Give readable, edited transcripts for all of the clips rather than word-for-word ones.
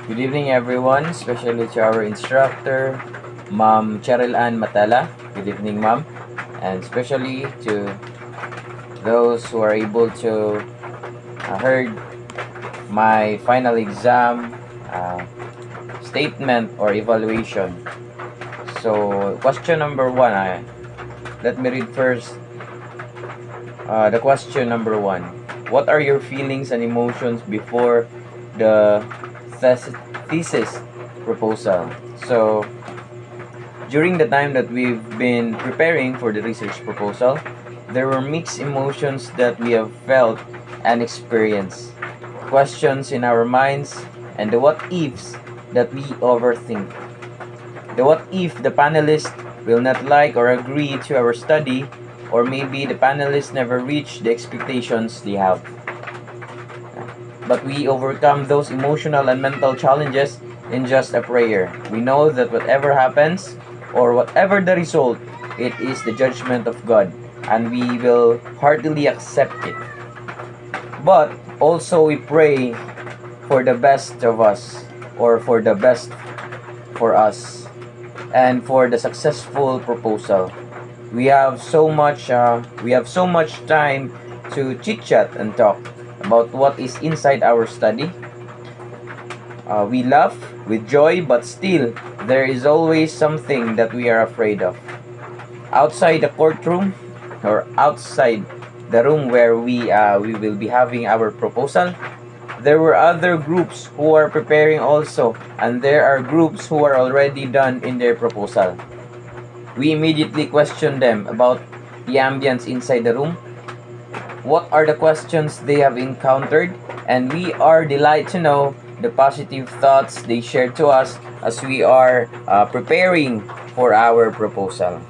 Good evening, everyone, especially to our instructor, Ma'am Cheryl Ann Matala. Good evening, Ma'am. And especially to those who are able to heard my final exam statement or evaluation. So, question number one, let me read first the question number one. What are your feelings and emotions before the thesis proposal? So, during the time that we've been preparing for the research proposal, there were mixed emotions that we have felt and experienced, questions in our minds, and the what ifs that we overthink. The what if the panelists will not like or agree to our study, or maybe the panelists never reach the expectations they have. But we overcome those emotional and mental challenges in just a prayer. We know that whatever happens, or whatever the result, it is the judgment of God, and we will heartily accept it. But also we pray for the best of us, or for the best for us, and for the successful proposal. We have so much time to chit chat and talk about what is inside our study. We laugh with joy, but still there is always something that we are afraid of. Outside the courtroom, or outside the room where we will be having our proposal, there were other groups who are preparing also, and there are groups who are already done in their proposal. We immediately question them about the ambience inside the room, what are the questions they have encountered, and we are delighted to know the positive thoughts they shared to us as we are preparing for our proposal.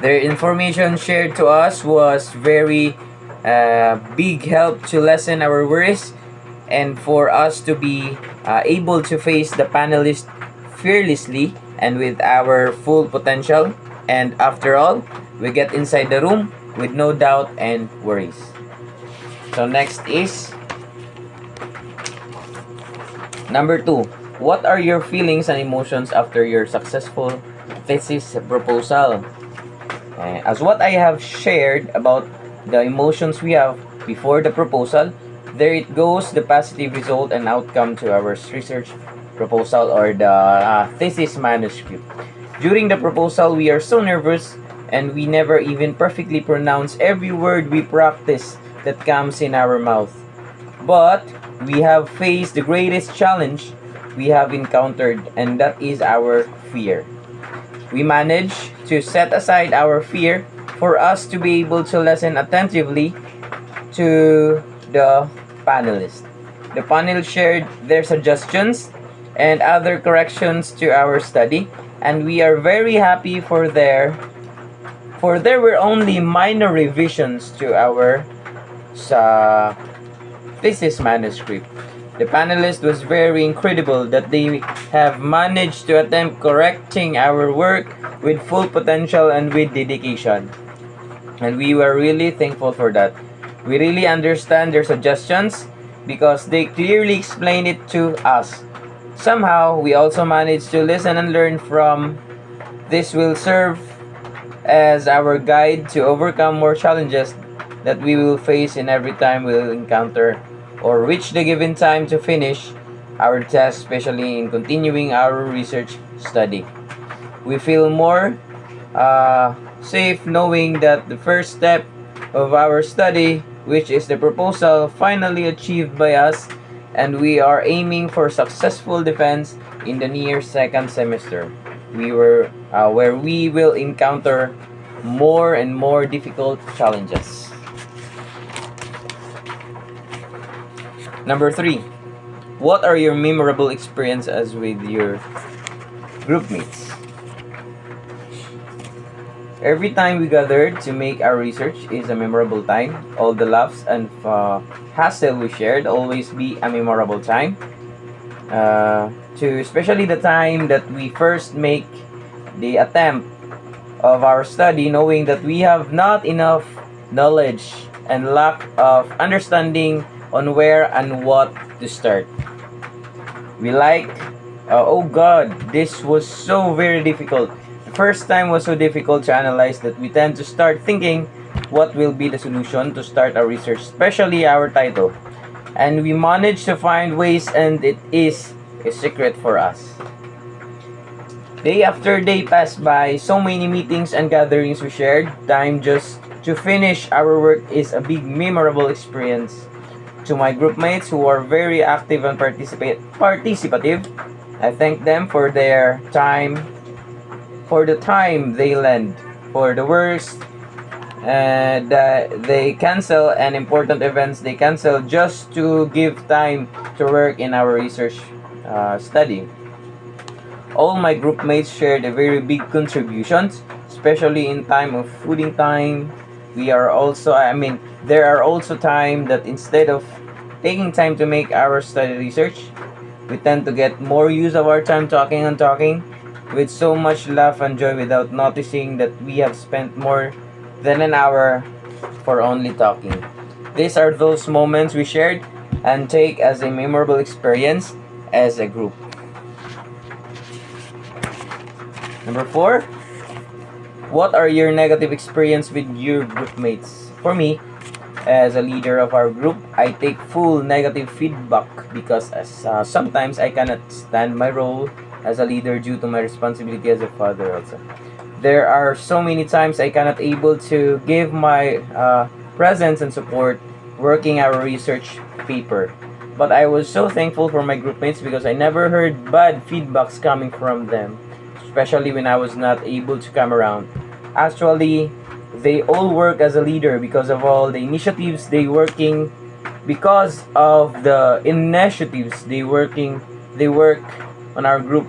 Their information shared to us was very big help to lessen our worries and for us to be able to face the panelists fearlessly and with our full potential. And after all, we get inside the room with no doubt and worries. So next is number 2. What are your feelings and emotions after your successful thesis proposal? As what I have shared about the emotions we have before the proposal, there it goes the positive result and outcome to our research proposal or the thesis manuscript. During the proposal, we are so nervous and we never even perfectly pronounce every word we practice that comes in our mouth. But we have faced the greatest challenge we have encountered, and that is our fear. We manage to set aside our fear for us to be able to listen attentively to the panelists. The panel shared their suggestions and other corrections to our study, and we are very happy for there were only minor revisions to our thesis manuscript. The panelist was very incredible that they have managed to attempt correcting our work with full potential and with dedication. And we were really thankful for that. We really understand their suggestions because they clearly explained it to us. Somehow, we also managed to listen and learn from. This will serve as our guide to overcome more challenges that we will face in every time we'll encounter or reach the given time to finish our test, especially in continuing our research study. We feel more safe knowing that the first step of our study, which is the proposal, finally achieved by us, and we are aiming for successful defense in the near second semester. Where we will encounter more and more difficult challenges. Number 3. What are your memorable experiences with your group mates? Every time we gathered to make our research is a memorable time. All the laughs and hassle we shared always be a memorable time. To especially the time that we first make the attempt of our study, knowing that we have not enough knowledge and lack of understanding on where and what to start. We like, oh God, this was so very difficult. The first time was so difficult to analyze that we tend to start thinking what will be the solution to start our research, especially our title. And we managed to find ways, and it is a secret for us. Day after day passed by, so many meetings and gatherings we shared. Time just to finish our work is a big memorable experience. To my group mates who are very active and participative, I thank them for their time, for the time they lend, for the works that they cancel, and important events they cancel just to give time to work in our research study. All my group mates shared a very big contributions, especially in time of fooding time. There are also time that instead of taking time to make our study research, we tend to get more use of our time talking and talking with so much laugh and joy without noticing that we have spent more than an hour for only talking. These are those moments we shared and take as a memorable experience as a group. Number 4, what are your negative experience with your group mates? For me, as a leader of our group, I take full negative feedback because sometimes I cannot stand my role as a leader due to my responsibility as a father also. There are so many times I cannot able to give my presence and support working our research paper. But I was so thankful for my group mates because I never heard bad feedbacks coming from them, especially when I was not able to come around. Actually, they all work as a leader because of all the initiatives they working, because of the initiatives they work on our group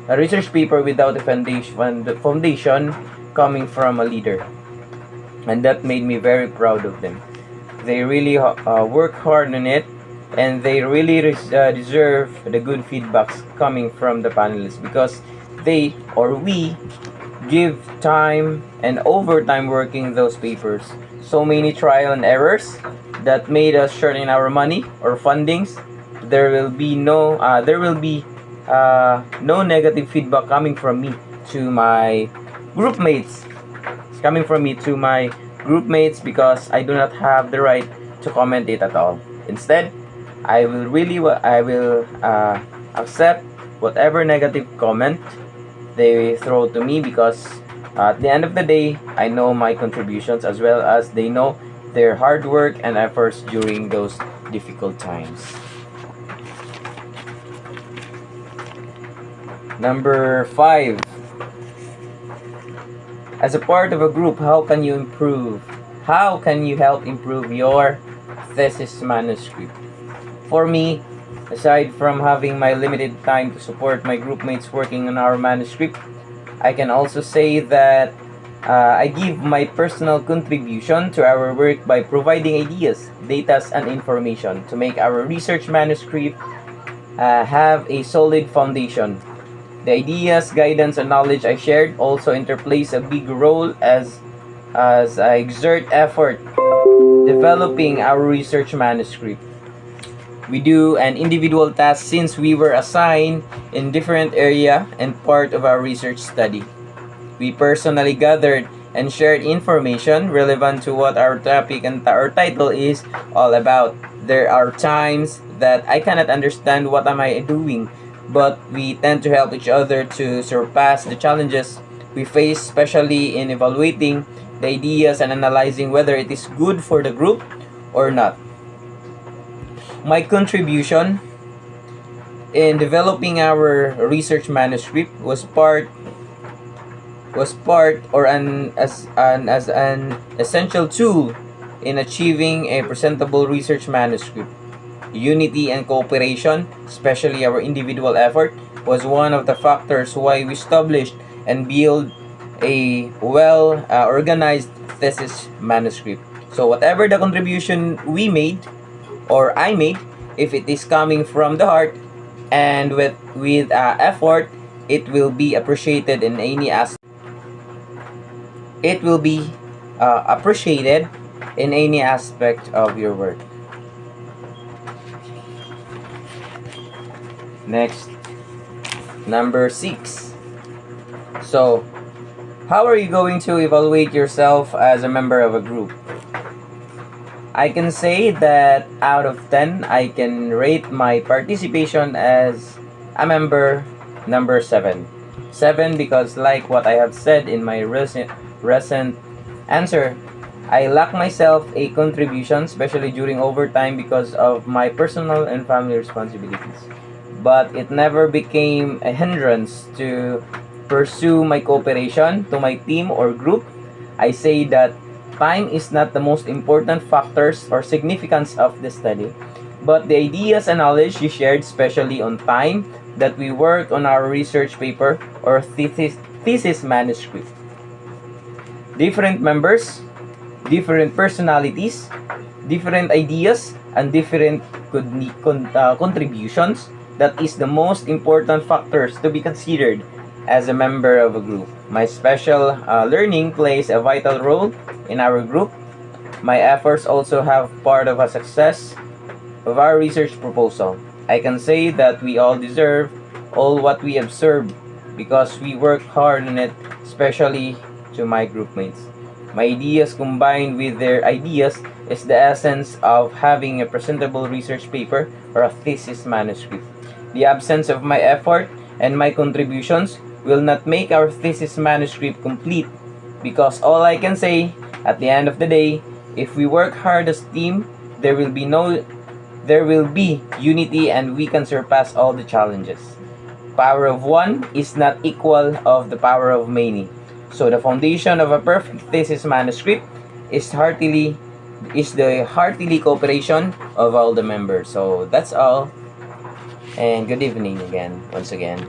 a research paper without a foundation coming from a leader, and that made me very proud of them. They really work hard on it, and they really deserve the good feedbacks coming from the panelists because we give time and overtime working those papers. So many trial and errors that made us short in our money or fundings. There will be no negative feedback coming from me to my group mates. It's coming from me to my group mates because I do not have the right to comment it at all. Instead, I will accept whatever negative comment they throw to me because at the end of the day, I know my contributions as well as they know their hard work and efforts during those difficult times. Number 5. As a part of a group, how can you help improve your thesis manuscript? For me, aside from having my limited time to support my group mates working on our manuscript, I can also say that I give my personal contribution to our work by providing ideas, data, and information to make our research manuscript have a solid foundation. The ideas, guidance, and knowledge I shared also interplays a big role as I exert effort developing our research manuscript. We do an individual task since we were assigned in different area and part of our research study. We personally gathered and shared information relevant to what our topic and our title is all about. There are times that I cannot understand what am I doing, but we tend to help each other to surpass the challenges we face, especially in evaluating the ideas and analyzing whether it is good for the group or not. My contribution in developing our research manuscript was part or as an essential tool in achieving a presentable research manuscript. Unity and cooperation, especially our individual effort, was one of the factors why we established and built a well organized thesis manuscript. So whatever the contribution we made or I made, if it is coming from the heart and with effort, it will be appreciated in any aspect. It will be appreciated in any aspect of your work. Next, number 6. So, how are you going to evaluate yourself as a member of a group? I can say that out of 10, I can rate my participation as a member number 7. 7 because, like what I have said in my recent answer, I lack myself a contribution, especially during overtime because of my personal and family responsibilities. But it never became a hindrance to pursue my cooperation to my team or group. I say that time is not the most important factors or significance of the study, but the ideas and knowledge you shared, especially on time that we worked on our research paper or thesis manuscript. Different members, different personalities, different ideas, and different contributions. That is the most important factors to be considered as a member of a group. My special learning plays a vital role in our group. My efforts also have part of a success of our research proposal. I can say that we all deserve all what we observe because we work hard on it, especially to my groupmates. My ideas combined with their ideas is the essence of having a presentable research paper or a thesis manuscript. The absence of my effort and my contributions will not make our thesis manuscript complete because all I can say at the end of the day, if we work hard as a team, there will be unity and we can surpass all the challenges. Power of one is not equal of the power of many. So the foundation of a perfect thesis manuscript is the heartily cooperation of all the members. So that's all. And good evening again, once again.